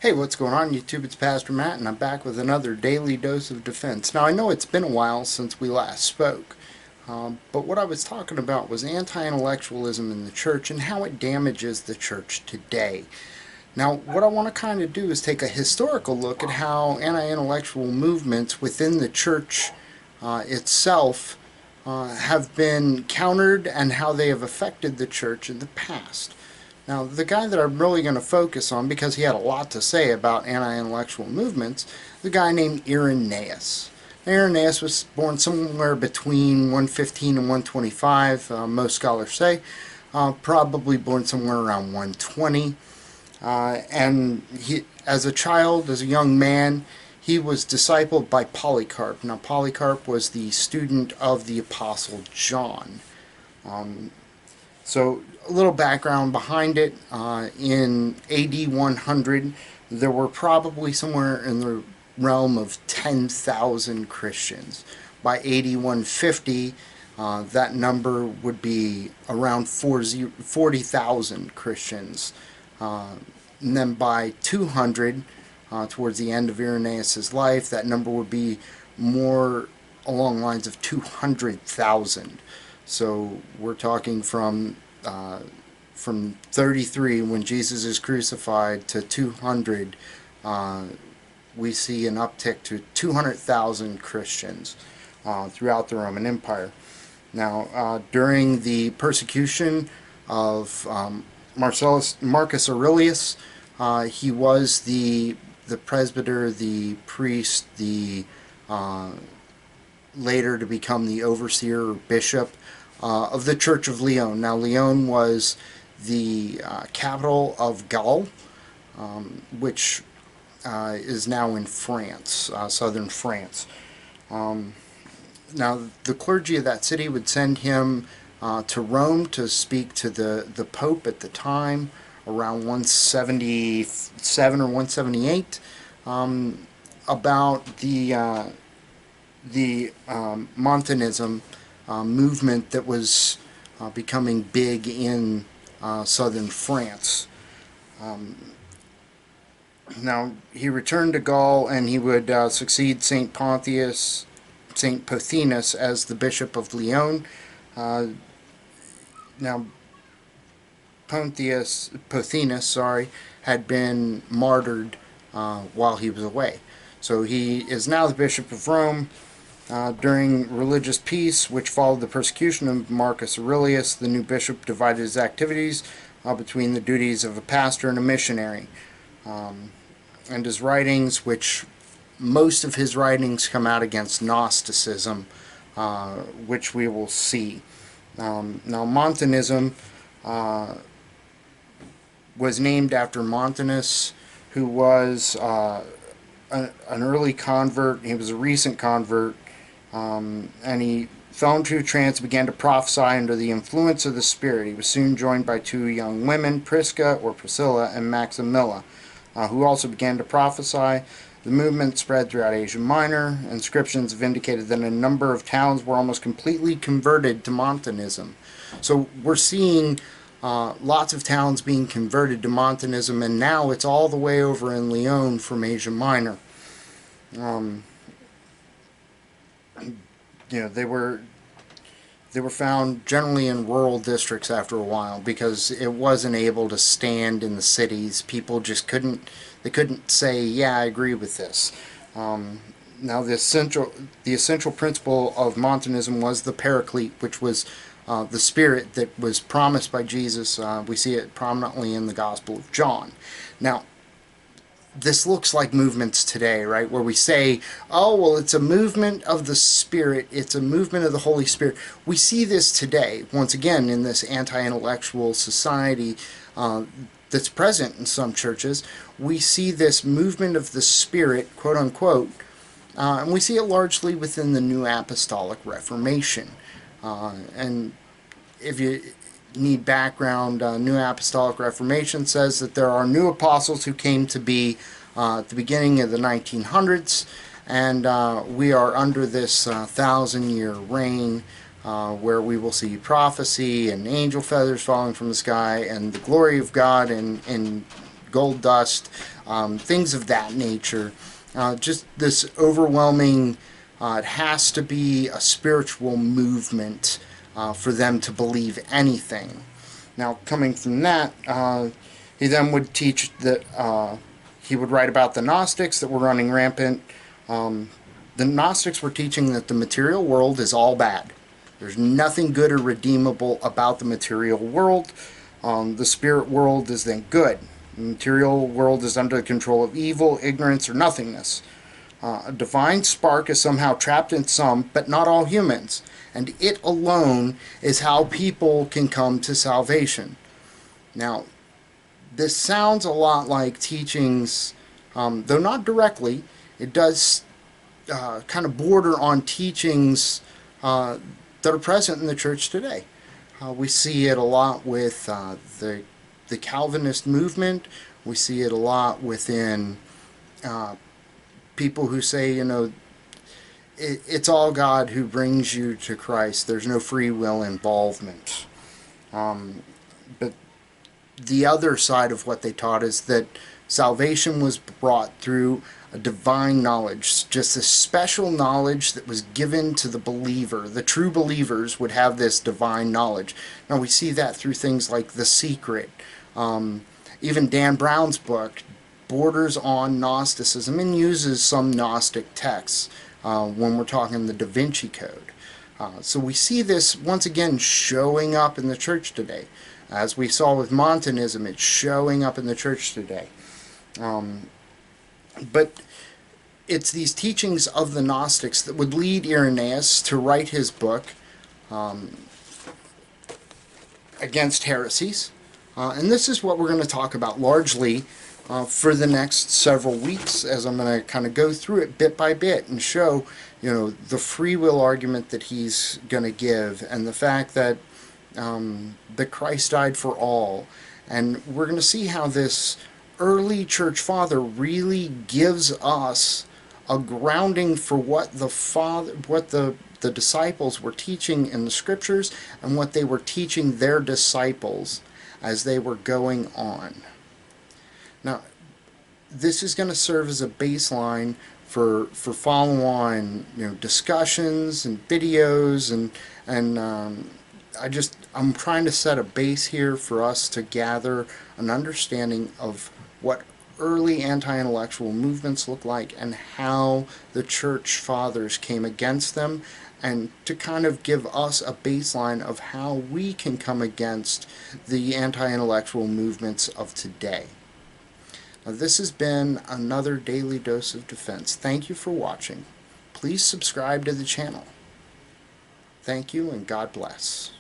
Hey, what's going on YouTube? It's Pastor Matt, and I'm back with another daily dose of defense. Now, I know it's been a while since we last spoke, but what I was talking about was anti-intellectualism in the church and how it damages the church today. Now, what I want to kind of do is take a historical look at how anti-intellectual movements within the church itself have been countered and how they have affected the church in the past. Now, the guy that I'm really going to focus on, because he had a lot to say about anti-intellectual movements, the guy named Irenaeus. Irenaeus was born somewhere between 115 and 125, most scholars say. Probably born somewhere around 120. And he, as a child, as a young man, he was discipled by Polycarp. Now, Polycarp was the student of the Apostle John. So a little background behind it. In AD 100, there were probably somewhere in the realm of 10,000 Christians. By AD 150, that number would be around 40,000 Christians. And then by 200, towards the end of Irenaeus' life, that number would be more along the lines of 200,000. So we're talking from 33, when Jesus is crucified, to 200. We see an uptick to 200,000 Christians throughout the Roman Empire. Now, during the persecution of Marcus Aurelius, he was the presbyter, the priest, the later to become the overseer or bishop of the Church of Lyon. Now, Lyon was the capital of Gaul, which is now in France, southern France. Now, the clergy of that city would send him to Rome to speak to the Pope at the time, around 177 or 178, about the Montanism movement that was becoming big in southern France. Now, he returned to Gaul, and he would succeed St. Pothinus as the Bishop of Lyon. Now, Pothinus, had been martyred while he was away. So he is now the Bishop of Rome. During religious peace, which followed the persecution of Marcus Aurelius, the new bishop divided his activities between the duties of a pastor and a missionary. And his writings, which most of his writings come out against Gnosticism, which we will see. Now, Montanism was named after Montanus, who was an early convert. He was a recent convert. And he fell into a trance and began to prophesy under the influence of the Spirit. He was soon joined by two young women, Priscilla and Maximilla, who also began to prophesy. The movement spread throughout Asia Minor. Inscriptions have indicated that a number of towns were almost completely converted to Montanism. So we're seeing lots of towns being converted to Montanism, and now it's all the way over in Lyon from Asia Minor. They were found generally in rural districts after a while, because it wasn't able to stand in the cities. People just couldn't say, yeah, I agree with this. Now, the essential principle of Montanism was the Paraclete, which was the Spirit that was promised by Jesus. We see it prominently in the Gospel of John. Now, this looks like movements today, right? Where we say, oh, well, it's a movement of the Spirit. It's a movement of the Holy Spirit. We see this today, once again, in this anti-intellectual society that's present in some churches. We see this movement of the Spirit, quote unquote, and we see it largely within the New Apostolic Reformation. And if you need background, New Apostolic Reformation says that there are new apostles who came to be at the beginning of the 1900s, and we are under this 1,000-year reign where we will see prophecy and angel feathers falling from the sky and the glory of God and gold dust, things of that nature. Just this overwhelming, it has to be a spiritual movement for them to believe anything. Now, coming from that, he then would teach that he would write about the Gnostics that were running rampant. The Gnostics were teaching that the material world is all bad. There's nothing good or redeemable about the material world. The spirit world is then good. The material world is under the control of evil, ignorance, or nothingness. A divine spark is somehow trapped in some, but not all humans, and it alone is how people can come to salvation. Now, this sounds a lot like teachings, though not directly. It does kind of border on teachings that are present in the church today. We see it a lot with the Calvinist movement. We see it a lot within people who say, it's all God who brings you to Christ. There's no free will involvement. But the other side of what they taught is that salvation was brought through a divine knowledge, just a special knowledge that was given to the believer. The true believers would have this divine knowledge. Now we see that through things like The Secret. Even Dan Brown's book borders on Gnosticism and uses some Gnostic texts when we're talking the Da Vinci Code. So we see this once again showing up in the church today. As we saw with Montanism, it's showing up in the church today. But it's these teachings of the Gnostics that would lead Irenaeus to write his book Against Heresies. And this is what we're going to talk about largely for the next several weeks, as I'm going to kind of go through it bit by bit and show, the free will argument that he's going to give, and the fact that that Christ died for all. And we're going to see how this early church father really gives us a grounding for what the disciples were teaching in the scriptures and what they were teaching their disciples as they were going on. Now, this is going to serve as a baseline for follow-on discussions and videos, and I'm trying to set a base here for us to gather an understanding of what early anti-intellectual movements look like and how the church fathers came against them, and to kind of give us a baseline of how we can come against the anti-intellectual movements of today. Now, this has been another Daily Dose of Defense. Thank you for watching. Please subscribe to the channel. Thank you, and God bless.